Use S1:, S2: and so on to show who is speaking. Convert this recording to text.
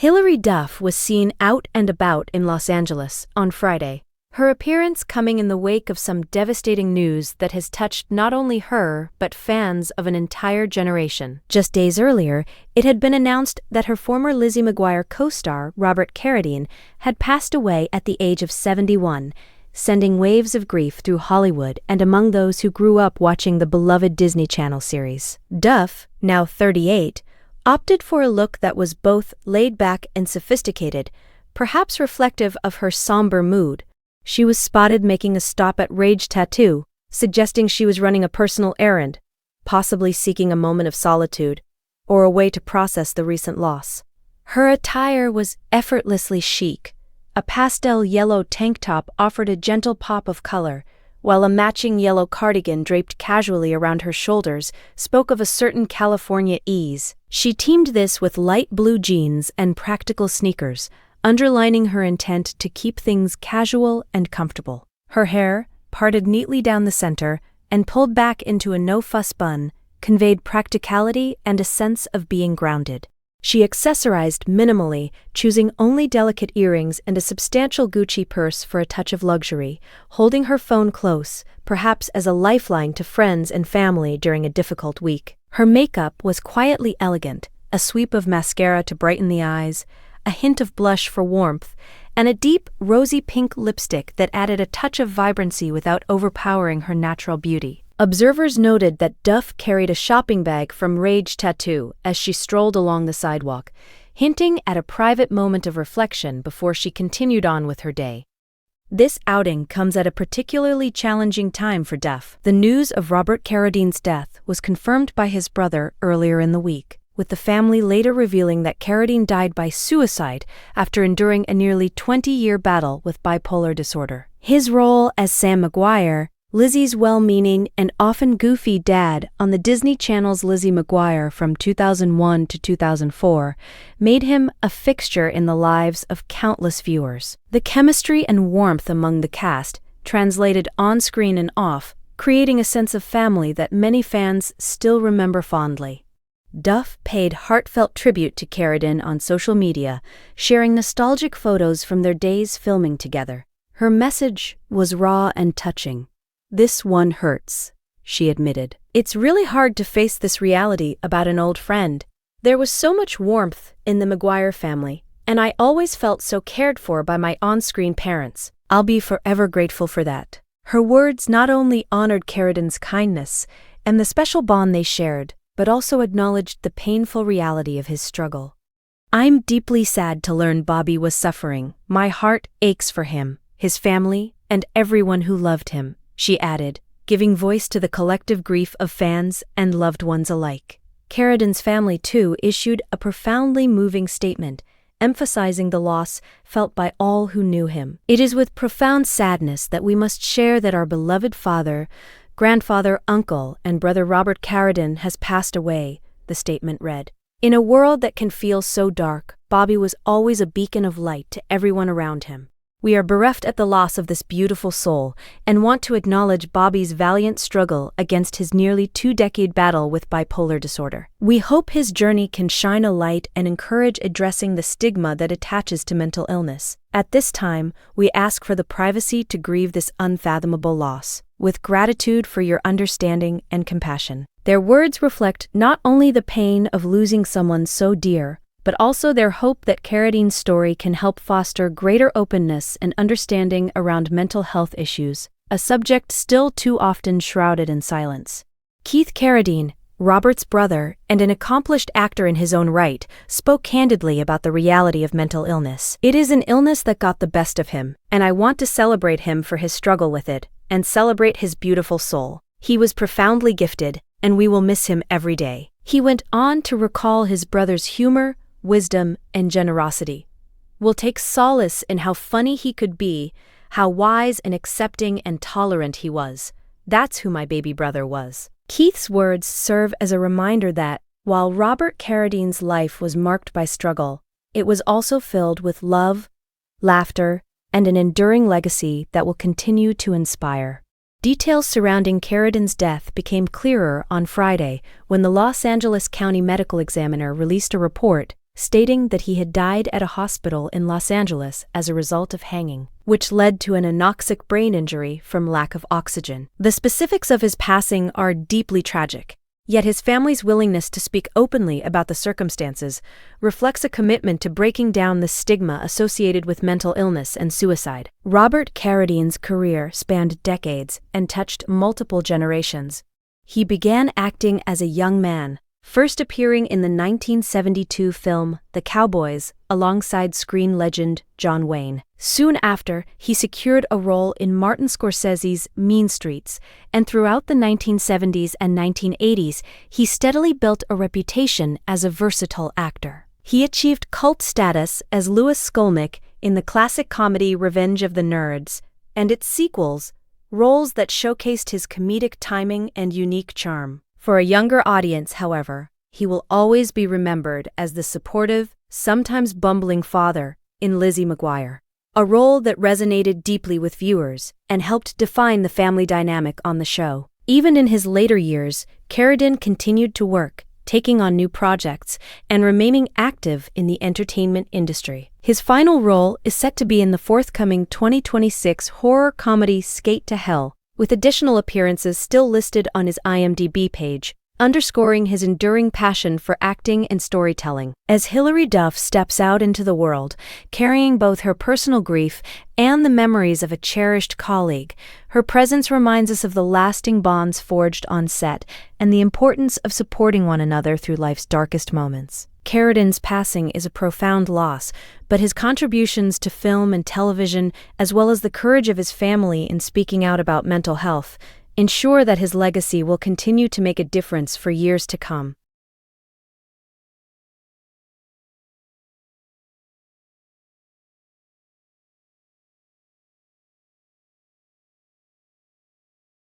S1: Hilary Duff was seen out and about in Los Angeles on Friday, her appearance coming in the wake of some devastating news that has touched not only her but fans of an entire generation. Just days earlier, it had been announced that her former Lizzie McGuire co-star, Robert Carradine, had passed away at the age of 71, sending waves of grief through Hollywood and among those who grew up watching the beloved Disney Channel series. Duff, now 38, opted for a look that was both laid-back and sophisticated, perhaps reflective of her somber mood. She was spotted making a stop at Rage Tattoo, suggesting she was running a personal errand, possibly seeking a moment of solitude, or a way to process the recent loss. Her attire was effortlessly chic. A pastel yellow tank top offered a gentle pop of color, while a matching yellow cardigan draped casually around her shoulders spoke of a certain California ease. She teamed this with light blue jeans and practical sneakers, underlining her intent to keep things casual and comfortable. Her hair, parted neatly down the center and pulled back into a no-fuss bun, conveyed practicality and a sense of being grounded. She accessorized minimally, choosing only delicate earrings and a substantial Gucci purse for a touch of luxury, holding her phone close, perhaps as a lifeline to friends and family during a difficult week. Her makeup was quietly elegant, a sweep of mascara to brighten the eyes, a hint of blush for warmth, and a deep, rosy pink lipstick that added a touch of vibrancy without overpowering her natural beauty. Observers noted that Duff carried a shopping bag from Rage Tattoo as she strolled along the sidewalk, hinting at a private moment of reflection before she continued on with her day. This outing comes at a particularly challenging time for Duff. The news of Robert Carradine's death was confirmed by his brother earlier in the week, with the family later revealing that Carradine died by suicide after enduring a nearly 20-year battle with bipolar disorder. His role as Sam McGuire, Lizzie's well-meaning and often goofy dad on the Disney Channel's Lizzie McGuire from 2001 to 2004, made him a fixture in the lives of countless viewers. The chemistry and warmth among the cast translated on-screen and off, creating a sense of family that many fans still remember fondly. Duff paid heartfelt tribute to Carradine on social media, sharing nostalgic photos from their days filming together. Her message was raw and touching. "This one hurts," she admitted. "It's really hard to face this reality about an old friend. There was so much warmth in the McGuire family, and I always felt so cared for by my on-screen parents. I'll be forever grateful for that." Her words not only honored Carradine's kindness and the special bond they shared, but also acknowledged the painful reality of his struggle. "I'm deeply sad to learn Bobby was suffering. My heart aches for him, his family, and everyone who loved him," she added, giving voice to the collective grief of fans and loved ones alike. Carradine's family, too, issued a profoundly moving statement, emphasizing the loss felt by all who knew him. "It is with profound sadness that we must share that our beloved father, grandfather, uncle, and brother Robert Carradine has passed away," the statement read. "In a world that can feel so dark, Bobby was always a beacon of light to everyone around him. We are bereft at the loss of this beautiful soul and want to acknowledge Bobby's valiant struggle against his nearly 2-decade battle with bipolar disorder. We hope his journey can shine a light and encourage addressing the stigma that attaches to mental illness. At this time, we ask for the privacy to grieve this unfathomable loss, with gratitude for your understanding and compassion." Their words reflect not only the pain of losing someone so dear, but also their hope that Carradine's story can help foster greater openness and understanding around mental health issues, a subject still too often shrouded in silence. Keith Carradine, Robert's brother and an accomplished actor in his own right, spoke candidly about the reality of mental illness. "It is an illness that got the best of him, and I want to celebrate him for his struggle with it, and celebrate his beautiful soul. He was profoundly gifted, and we will miss him every day." He went on to recall his brother's humor, wisdom, and generosity. "We'll take solace in how funny he could be, how wise and accepting and tolerant he was. That's who my baby brother was." Keith's words serve as a reminder that, while Robert Carradine's life was marked by struggle, it was also filled with love, laughter, and an enduring legacy that will continue to inspire. Details surrounding Carradine's death became clearer on Friday when the Los Angeles County Medical Examiner released a report stating that he had died at a hospital in Los Angeles as a result of hanging, which led to an anoxic brain injury from lack of oxygen. The specifics of his passing are deeply tragic, yet his family's willingness to speak openly about the circumstances reflects a commitment to breaking down the stigma associated with mental illness and suicide. Robert Carradine's career spanned decades and touched multiple generations. He began acting as a young man, first appearing in the 1972 film The Cowboys alongside screen legend John Wayne. Soon after, he secured a role in Martin Scorsese's Mean Streets, and throughout the 1970s and 1980s, he steadily built a reputation as a versatile actor. He achieved cult status as Louis Skolnick in the classic comedy Revenge of the Nerds, and its sequels, roles that showcased his comedic timing and unique charm. For a younger audience, however, he will always be remembered as the supportive, sometimes bumbling father in Lizzie McGuire, a role that resonated deeply with viewers and helped define the family dynamic on the show. Even in his later years, Carradine continued to work, taking on new projects and remaining active in the entertainment industry. His final role is set to be in the forthcoming 2026 horror comedy Skate to Hell, with additional appearances still listed on his IMDb page, underscoring his enduring passion for acting and storytelling. As Hilary Duff steps out into the world, carrying both her personal grief and the memories of a cherished colleague, her presence reminds us of the lasting bonds forged on set and the importance of supporting one another through life's darkest moments. Carradine's passing is a profound loss, but his contributions to film and television, as well as the courage of his family in speaking out about mental health, ensure that his legacy will continue to make a difference for years to come.